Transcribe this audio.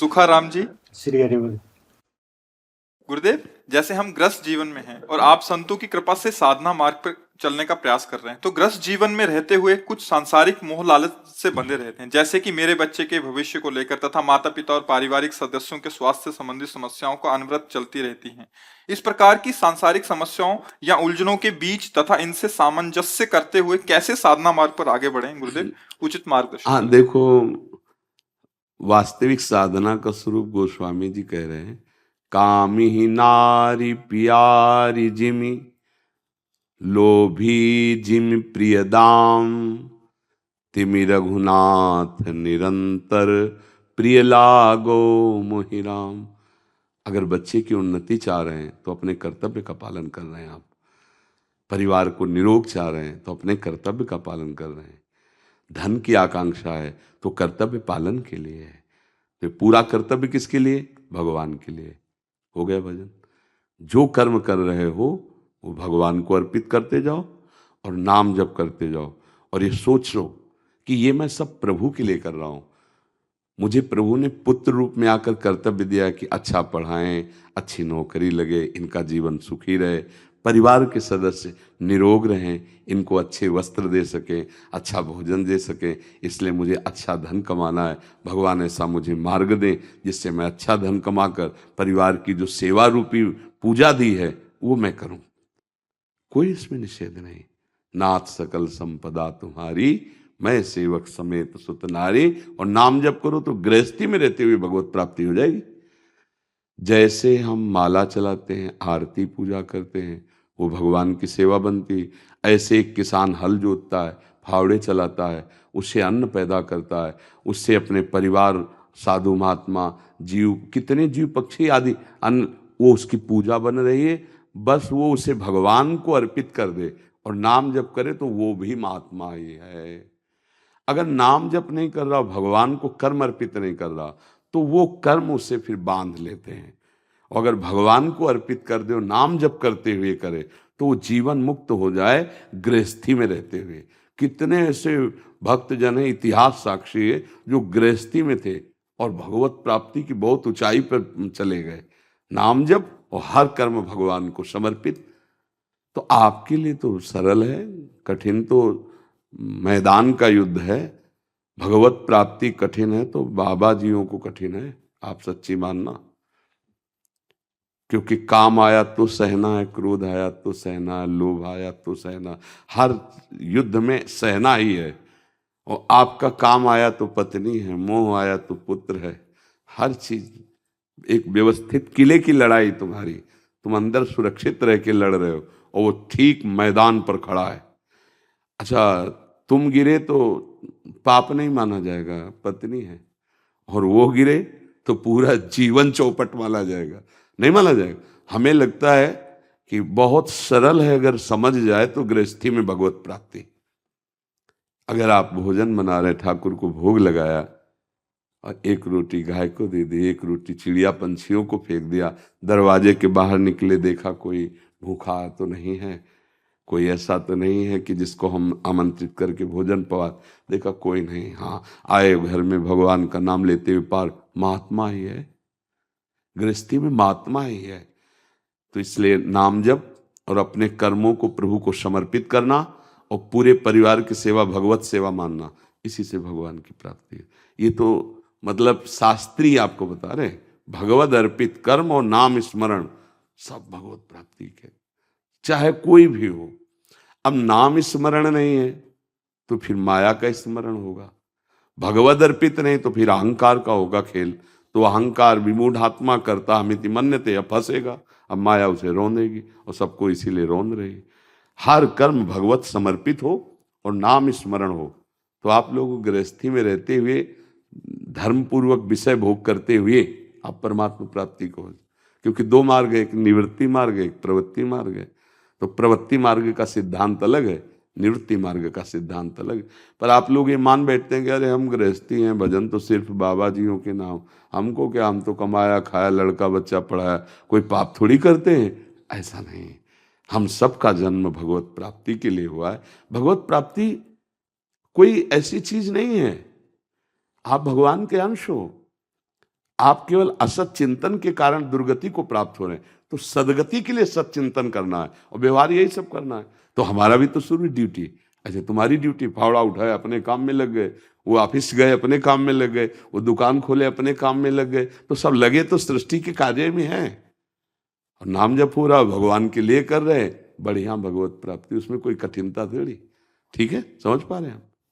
सुखाराम जी। श्री हरिवल। गुरुदेव, जैसे हम ग्रस्त जीवन में हैं और आप संतों की कृपा से साधना मार्ग पर चलने का प्रयास कर रहे हैं, तो ग्रस्त जीवन में रहते हुए कुछ सांसारिक मोह लालच से बंधे रहते हैं, जैसे कि मेरे बच्चे के भविष्य को लेकर तथा माता पिता और पारिवारिक सदस्यों के स्वास्थ्य से संबंधित समस्याओं को अनवरत चलती रहती हैं। इस प्रकार की सांसारिक समस्याओं या उलझनों के बीच तथा इनसे सामंजस्य करते हुए कैसे साधना मार्ग पर आगे बढ़ें गुरुदेव? उचित मार्गदर्शन हाँ, करें। देखो, वास्तविक साधना का स्वरूप गोस्वामी जी कह रहे हैं, कामी ही नारी प्यारी जिमि, लोभी जिमि प्रियदाम, तिमि रघुनाथ निरंतर, प्रिय लागो मोहिराम। अगर बच्चे की उन्नति चाह रहे हैं तो अपने कर्तव्य का पालन कर रहे हैं आप। परिवार को निरोग चाह रहे हैं तो अपने कर्तव्य का पालन कर रहे हैं। धन की आकांक्षा है तो कर्तव्य पालन के लिए है। तो पूरा कर्तव्य किसके लिए? भगवान के लिए। हो गया भजन। जो कर्म कर रहे हो वो भगवान को अर्पित करते जाओ और नाम जप करते जाओ, और ये सोच लो कि ये मैं सब प्रभु के लिए कर रहा हूँ। मुझे प्रभु ने पुत्र रूप में आकर कर्तव्य दिया कि अच्छा पढ़ाएं, अच्छी नौकरी लगे, इनका जीवन सुखी रहे, परिवार के सदस्य निरोग रहें, इनको अच्छे वस्त्र दे सकें, अच्छा भोजन दे सकें। इसलिए मुझे अच्छा धन कमाना है। भगवान ऐसा मुझे मार्ग दें जिससे मैं अच्छा धन कमाकर परिवार की जो सेवा रूपी पूजा दी है वो मैं करूं। कोई इसमें निषेध नहीं। नाथ सकल संपदा तुम्हारी, मैं सेवक समेत सुत नारी। और नाम जप करो तो गृहस्थी में रहते हुए भगवत प्राप्ति हो जाएगी। जैसे हम माला चलाते हैं, आरती पूजा करते हैं, वो भगवान की सेवा बनती। ऐसे एक किसान हल जोतता है, फावड़े चलाता है, उससे अन्न पैदा करता है, उससे अपने परिवार, साधु महात्मा, जीव, कितने जीव पक्षी आदि अन्न, वो उसकी पूजा बन रही है। बस वो उसे भगवान को अर्पित कर दे और नाम जप करे तो वो भी महात्मा ही है। अगर नाम जप नहीं कर रहा, भगवान को कर्म अर्पित नहीं कर रहा, तो वो कर्म उससे फिर बांध लेते हैं। और अगर भगवान को अर्पित कर दे और नाम जप करते हुए करे तो वो जीवन मुक्त हो जाए गृहस्थी में रहते हुए। कितने ऐसे भक्त जन है, इतिहास साक्षी है, जो गृहस्थी में थे और भगवत प्राप्ति की बहुत ऊंचाई पर चले गए। नाम जप और हर कर्म भगवान को समर्पित। तो आपके लिए तो सरल है, कठिन तो मैदान का युद्ध है। भगवत प्राप्ति कठिन है तो बाबा जियों को कठिन है, आप सच्ची मानना। क्योंकि काम आया तो सहना है, क्रोध आया तो सहना है, लोभ आया तो सहना। हर युद्ध में सहना ही है। और आपका काम आया तो पत्नी है, मोह आया तो पुत्र है। हर चीज एक व्यवस्थित किले की लड़ाई तुम्हारी, तुम अंदर सुरक्षित रह के लड़ रहे हो और वो ठीक मैदान पर खड़ा है। अच्छा, तुम गिरे तो पाप नहीं माना जाएगा, पत्नी है, और वो गिरे तो पूरा जीवन चौपट माना जाएगा, नहीं माना जाएगा। हमें लगता है कि बहुत सरल है, अगर समझ जाए तो गृहस्थी में भगवत प्राप्ति। अगर आप भोजन बना रहे, ठाकुर को भोग लगाया और एक रोटी गाय को दे दी, एक रोटी चिड़िया पंछियों को फेंक दिया, दरवाजे के बाहर निकले देखा कोई भूखा तो नहीं है, कोई ऐसा तो नहीं है कि जिसको हम आमंत्रित करके भोजन पवा, देखा कोई नहीं, हाँ आए घर में भगवान का नाम लेते हुए पार, महात्मा ही है, गृहस्थी में महात्मा ही है। तो इसलिए नाम जप और अपने कर्मों को प्रभु को समर्पित करना और पूरे परिवार की सेवा भगवत सेवा मानना, इसी से भगवान की प्राप्ति है। ये तो मतलब शास्त्री आपको बता रहे, भगवद अर्पित कर्म और नाम स्मरण सब भगवत प्राप्ति के, चाहे कोई भी हो। अब नाम स्मरण नहीं है तो फिर माया का स्मरण होगा, भगवद अर्पित नहीं तो फिर अहंकार का होगा खेल। तो अहंकार विमूढ़ात्मा करता हमिति मन्यते, अब फंसेगा, अब माया उसे रोनेगी और सबको इसीलिए रोन रही। हर कर्म भगवत समर्पित हो और नाम स्मरण हो तो आप लोग गृहस्थी में रहते हुए धर्म पूर्वक विषय भोग करते हुए आप परमात्मा प्राप्ति को, क्योंकि दो मार्ग है, एक निवृत्ति मार्ग है, एक प्रवृत्ति मार्ग है। तो प्रवृत्ति मार्ग का सिद्धांत अलग है, निवृत्ति मार्ग का सिद्धांत अलग है। पर आप लोग ये मान बैठते हैं कि अरे हम गृहस्थी हैं, भजन तो सिर्फ बाबा जियों के नाम, हमको क्या, हम तो कमाया खाया, लड़का बच्चा पढ़ाया, कोई पाप थोड़ी करते हैं। ऐसा नहीं, हम सबका जन्म भगवत प्राप्ति के लिए हुआ है। भगवत प्राप्ति कोई ऐसी चीज नहीं है, आप भगवान के अंश हो। आप केवल असत चिंतन के कारण दुर्गति को प्राप्त हो रहे हैं, तो सदगति के लिए सच्चिंतन करना है और व्यवहार यही सब करना है। तो हमारा भी तो शुरू ड्यूटी, अच्छा तुम्हारी ड्यूटी फावड़ा उठाए अपने काम में लग गए, वो ऑफिस गए अपने काम में लग गए, वो दुकान खोले अपने काम में लग गए, तो सब लगे तो सृष्टि के कार्य में हैं और नाम जप हो रहा भगवान के लिए कर रहे हैं, बढ़िया भगवत प्राप्ति, उसमें कोई कठिनता थोड़ी। ठीक है, समझ पा रहे हैं हम।